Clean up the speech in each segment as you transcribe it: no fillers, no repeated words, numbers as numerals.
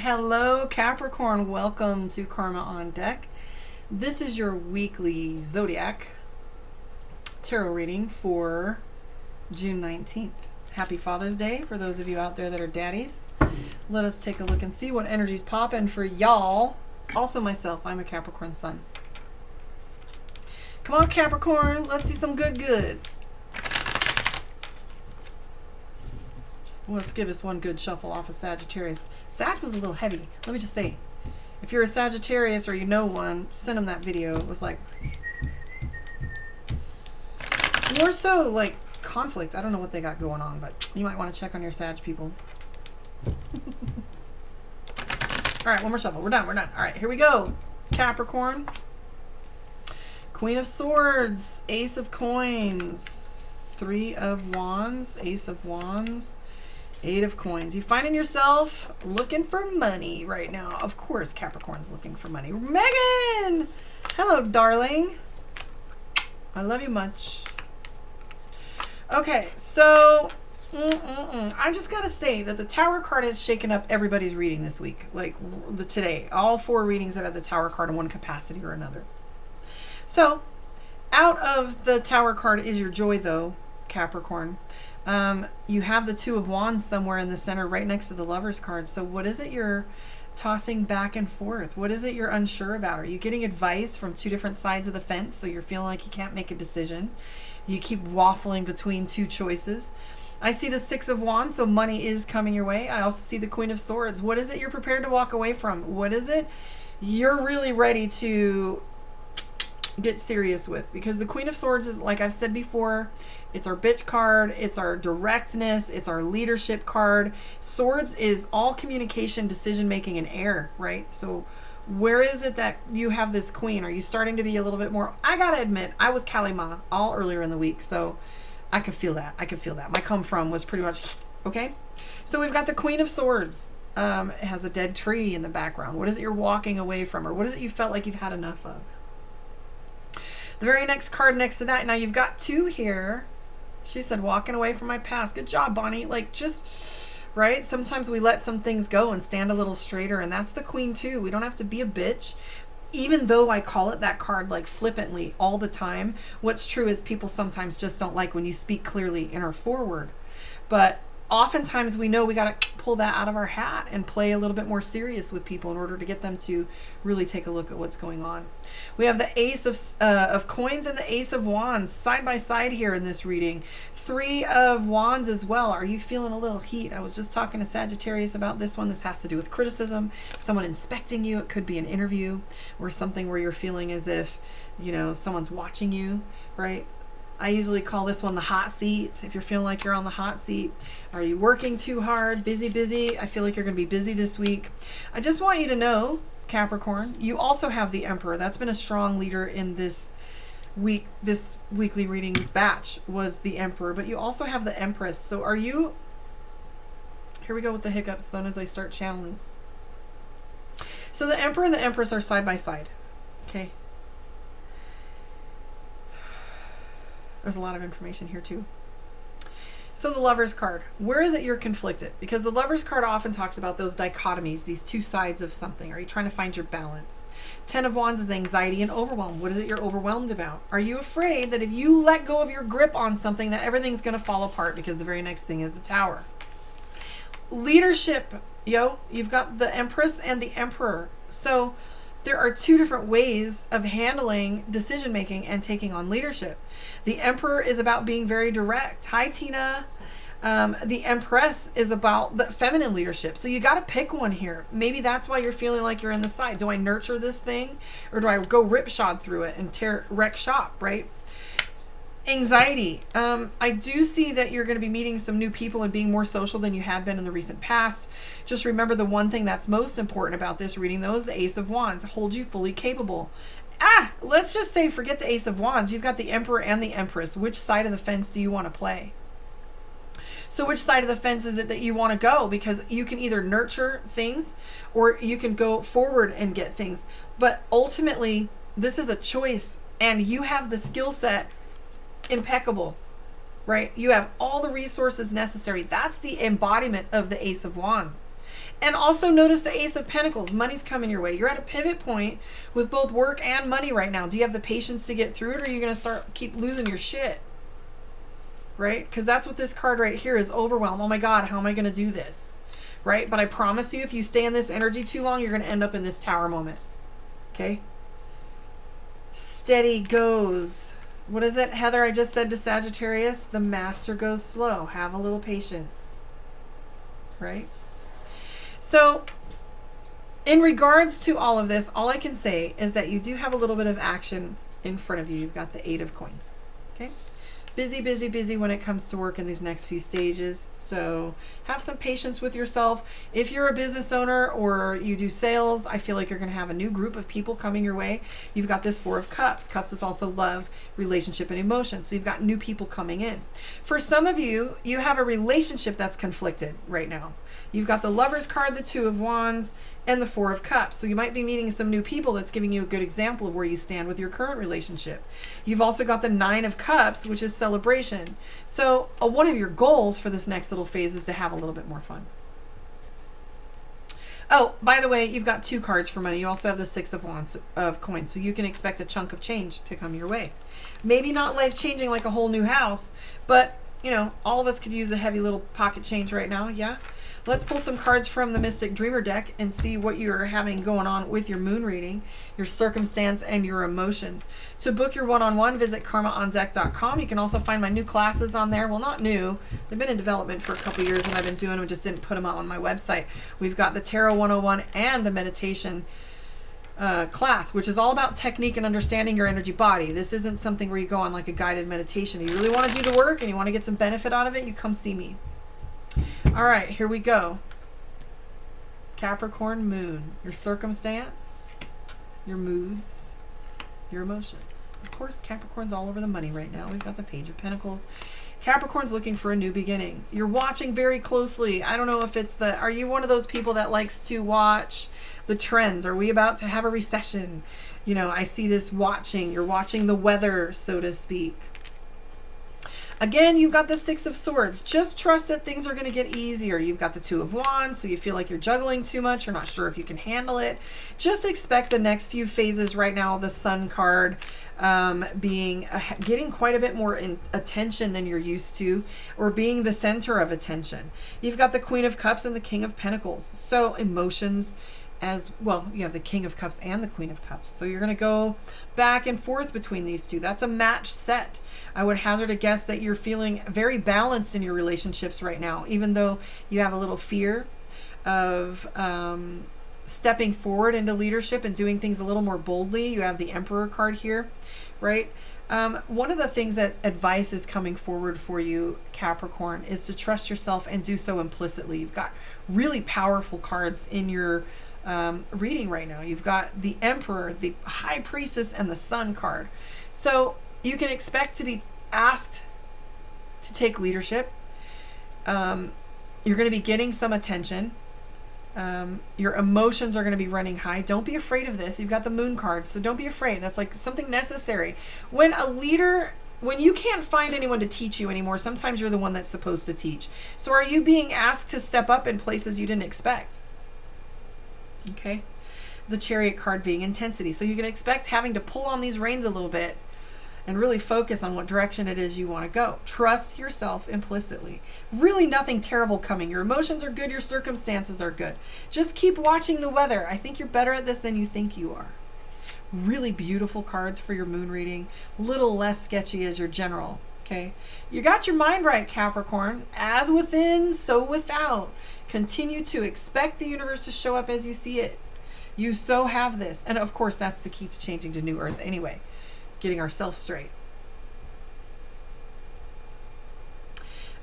Hello, Capricorn. Welcome to Karma on Deck. This is your weekly zodiac tarot reading for June 19th. Happy Father's Day for those of you out there that are daddies. Let us take a look and see what energy's popping for y'all. Also myself, I'm a Capricorn sun. Come on, Capricorn. Let's see some good. Let's give us one good shuffle off of Sagittarius. Sag was a little heavy. Let me just say, if you're a Sagittarius or you know one, send them that video. It was like, more so like conflict. I don't know what they got going on, but you might want to check on your Sag people. All right, one more shuffle. We're done. All right, here we go. Capricorn. Queen of Swords, Ace of Coins, Three of Wands, Ace of Wands, Eight of Coins. You finding yourself looking for money right now. Of course, Capricorn's looking for money. Megan! Hello, darling. I love you much. Okay, so I just gotta say that the Tower card has shaken up everybody's reading this week. Like today, all four readings have had the Tower card in one capacity or another. So, out of the Tower card is your joy, though, Capricorn. You have the Two of Wands somewhere in the center right next to the Lover's card. So what is it you're tossing back and forth? What is it you're unsure about? Are you getting advice from two different sides of the fence so you're feeling like you can't make a decision? You keep waffling between two choices. I see the Six of Wands, so money is coming your way. I also see the Queen of Swords. What is it you're prepared to walk away from? What is it you're really ready to get serious with? Because the Queen of Swords is, like I've said before, it's our bitch card, it's our directness, it's our leadership card. Swords is all communication, decision making, and air, right? So where is it that you have this queen? Are you starting to be a little bit more? I gotta admit, I was Kalima all earlier in the week, so I could feel that. My come from was pretty much okay. So we've got the Queen of Swords. It has a dead tree in the background. What is it you're walking away from, or what is it you felt like you've had enough of? The very next card next to that, now you've got two here. She said, walking away from my past. Good job, Bonnie. Like, just, right? Sometimes we let some things go and stand a little straighter, and that's the Queen, too. We don't have to be a bitch. Even though I call it that card, like, flippantly all the time, what's true is people sometimes just don't like when you speak clearly in our forward. But oftentimes we know we got to pull that out of our hat and play a little bit more serious with people in order to get them to really take a look at what's going on. We have the Ace of Coins and the Ace of Wands side by side here in this reading. Three of Wands as well. Are you feeling a little heat? I was just talking to Sagittarius about this one. This has to do with criticism, someone inspecting you. It could be an interview or something where you're feeling as if, you know, someone's watching you, right? I usually call this one the hot seat. If you're feeling like you're on the hot seat, are you working too hard? Busy? I feel like you're going to be busy this week. I just want you to know, Capricorn, you also have the Emperor. That's been a strong leader in this week. This weekly readings batch was the Emperor, but you also have the Empress. So are you, here we go with the hiccups as soon as I start channeling. So the Emperor and the Empress are side by side. Okay. There's a lot of information here too. So the Lover's card, where is it you're conflicted? Because the Lover's card often talks about those dichotomies, these two sides of something. Are you trying to find your balance? Ten of Wands is anxiety and overwhelm. What is it you're overwhelmed about? Are you afraid that if you let go of your grip on something that everything's going to fall apart? Because the very next thing is the Tower. Leadership, you've got the Empress and the Emperor. So there are two different ways of handling decision making and taking on leadership. The Emperor is about being very direct. Hi, Tina. The Empress is about the feminine leadership. So you got to pick one here. Maybe that's why you're feeling like you're in the side. Do I nurture this thing, or do I go ripshod through it and wreck shop, right? Anxiety. I do see that you're going to be meeting some new people and being more social than you had been in the recent past. Just remember, the one thing that's most important about this reading, though, is the Ace of Wands. Hold you fully capable. Let's just say, forget the Ace of Wands. You've got the Emperor and the Empress. Which side of the fence do you want to play? So which side of the fence is it that you want to go? Because you can either nurture things or you can go forward and get things. But ultimately, this is a choice, and you have the skill set impeccable, right? You have all the resources necessary. That's the embodiment of the Ace of Wands. And also notice the Ace of Pentacles. Money's coming your way. You're at a pivot point with both work and money right now. Do you have the patience to get through it, or are you going to keep losing your shit? Right? Because that's what this card right here is, overwhelm. Oh my God, how am I going to do this? Right? But I promise you, if you stay in this energy too long, you're going to end up in this Tower moment. Okay? Steady goes. What is it, Heather? I just said to Sagittarius, the master goes slow. Have a little patience. Right? So, in regards to all of this, all I can say is that you do have a little bit of action in front of you. You've got the 8 of coins. Okay? Busy, busy, busy when it comes to work in these next few stages. So have some patience with yourself. If you're a business owner or you do sales, I feel like you're going to have a new group of people coming your way. You've got this 4 of Cups. Cups is also love, relationship, and emotion. So you've got new people coming in. For some of you, you have a relationship that's conflicted right now. You've got the Lover's card, the 2 of Wands, and the 4 of Cups. So you might be meeting some new people that's giving you a good example of where you stand with your current relationship. You've also got the 9 of Cups, which is celebration. So one of your goals for this next little phase is to have a little bit more fun. Oh, by the way, you've got 2 cards for money. You also have the 6 of Wands of coins. So you can expect a chunk of change to come your way. Maybe not life-changing like a whole new house, but, you know, all of us could use a heavy little pocket change right now. Yeah. Let's pull some cards from the Mystic Dreamer deck and see what you're having going on with your moon reading, your circumstance, and your emotions. To book your one-on-one, visit karmaondeck.com. You can also find my new classes on there. Well, not new. They've been in development for a couple years, and I've been doing them, just didn't put them out on my website. We've got the Tarot 101 and the meditation class, which is all about technique and understanding your energy body. This isn't something where you go on like a guided meditation. If you really want to do the work and you want to get some benefit out of it, you come see me. All right, here we go. Capricorn moon, your circumstance, your moods, your emotions. Of course, Capricorn's all over the money right now. We've got the Page of Pentacles. Capricorn's looking for a new beginning. You're watching very closely. I don't know if it's are you one of those people that likes to watch the trends? Are we about to have a recession? You know, I see this watching. You're watching the weather, so to speak. Again, you've got the 6 of Swords. Just trust that things are going to get easier. You've got the 2 of Wands, so you feel like you're juggling too much. You're not sure if you can handle it. Just expect the next few phases right now, the Sun card getting quite a bit more attention than you're used to, or being the center of attention. You've got the Queen of Cups and the King of Pentacles. So emotions as well. You have the King of Cups and the Queen of Cups. So you're going to go back and forth between these two. That's a match set. I would hazard a guess that you're feeling very balanced in your relationships right now, even though you have a little fear of stepping forward into leadership and doing things a little more boldly. You have the Emperor card here, right? One of the things that advice is coming forward for you, Capricorn, is to trust yourself and do so implicitly. You've got really powerful cards in your reading right now. You've got the Emperor, the High Priestess, and the Sun card. So you can expect to be asked to take leadership. You're going to be getting some attention. Your emotions are going to be running high. Don't be afraid of this. You've got the Moon card, so don't be afraid. That's like something necessary. When you can't find anyone to teach you anymore, sometimes you're the one that's supposed to teach. So are you being asked to step up in places you didn't expect? Okay. The Chariot card being intensity. So you can expect having to pull on these reins a little bit and really focus on what direction it is you want to go. Trust yourself implicitly. Really nothing terrible coming. Your emotions are good. Your circumstances are good. Just keep watching the weather. I think you're better at this than you think you are. Really beautiful cards for your moon reading. Little less sketchy as your general. Okay. You got your mind right, Capricorn. As within, so without. Continue to expect the universe to show up as you see it. You so have this. And of course, that's the key to changing to New Earth anyway. Getting ourselves straight.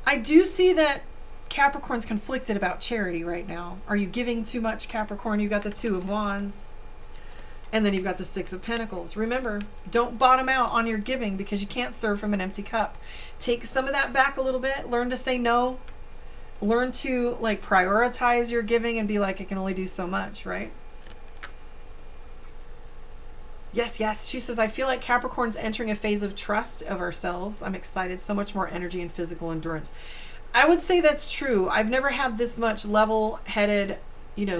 I do see that Capricorn's conflicted about charity right now. Are you giving too much, Capricorn? You've got the 2 of Wands. And then you've got the 6 of Pentacles. Remember, don't bottom out on your giving because you can't serve from an empty cup. Take some of that back a little bit. Learn to say no. Learn to like prioritize your giving and be like, I can only do so much, right? Yes, yes. She says, I feel like Capricorn's entering a phase of trust of ourselves. I'm excited. So much more energy and physical endurance. I would say that's true. I've never had this much level-headed,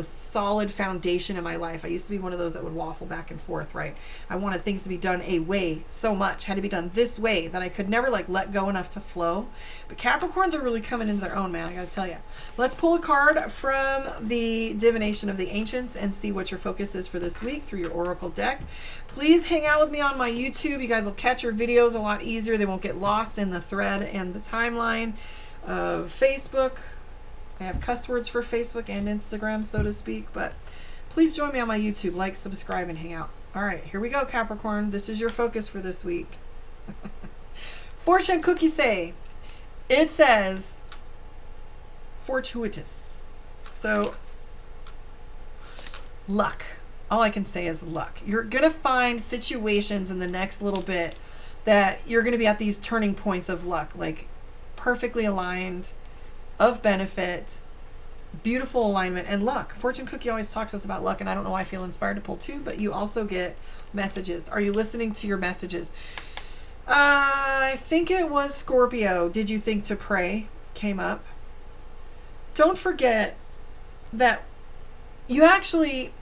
solid foundation in my life. I used to be one of those that would waffle back and forth, right? I wanted things to be done a way so much, had to be done this way, that I could never let go enough to flow. But Capricorns are really coming into their own, man. I gotta tell you. Let's pull a card from the Divination of the Ancients and see what your focus is for this week through your Oracle deck. Please hang out with me on my YouTube. You guys will catch your videos a lot easier. They won't get lost in the thread and the timeline of Facebook. I have cuss words for Facebook and Instagram, so to speak, but please join me on my YouTube. Like, subscribe, and hang out. All right, here we go, Capricorn. This is your focus for this week. Fortune cookie say, it says fortuitous. So, luck. All I can say is luck. You're going to find situations in the next little bit that you're going to be at these turning points of luck, perfectly aligned, of benefit, beautiful alignment, and luck. Fortune cookie always talks to us about luck, and I don't know why I feel inspired to pull two, but you also get messages. Are you listening to your messages? I think it was Scorpio. Did you think to pray? Came up. Don't forget that you actually...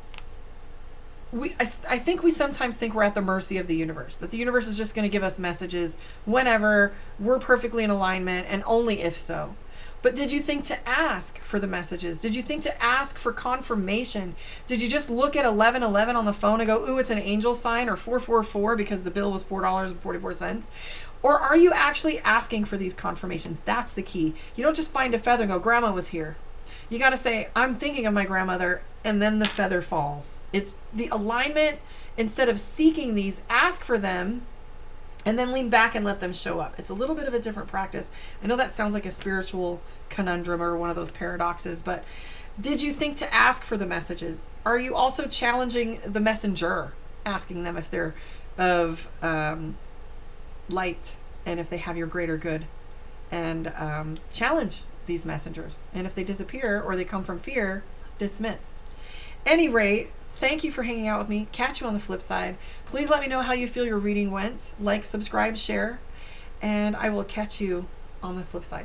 I think we sometimes think we're at the mercy of the universe, that the universe is just going to give us messages whenever we're perfectly in alignment, and only if so. But did you think to ask for the messages? Did you think to ask for confirmation? Did you just look at 1111 on the phone and go, ooh, it's an angel sign, or 444 because the bill was $4.44? Or are you actually asking for these confirmations? That's the key. You don't just find a feather and go, grandma was here. You got to say, I'm thinking of my grandmother, and then the feather falls. It's the alignment. Instead of seeking these, ask for them, and then lean back and let them show up. It's a little bit of a different practice. I know that sounds like a spiritual conundrum or one of those paradoxes, but did you think to ask for the messages? Are you also challenging the messenger, asking them if they're of light and if they have your greater good? And challenge these messengers. And if they disappear or they come from fear, dismissed. Any rate, thank you for hanging out with me. Catch you on the flip side. Please let me know how you feel your reading went. Like, subscribe, share, and I will catch you on the flip side.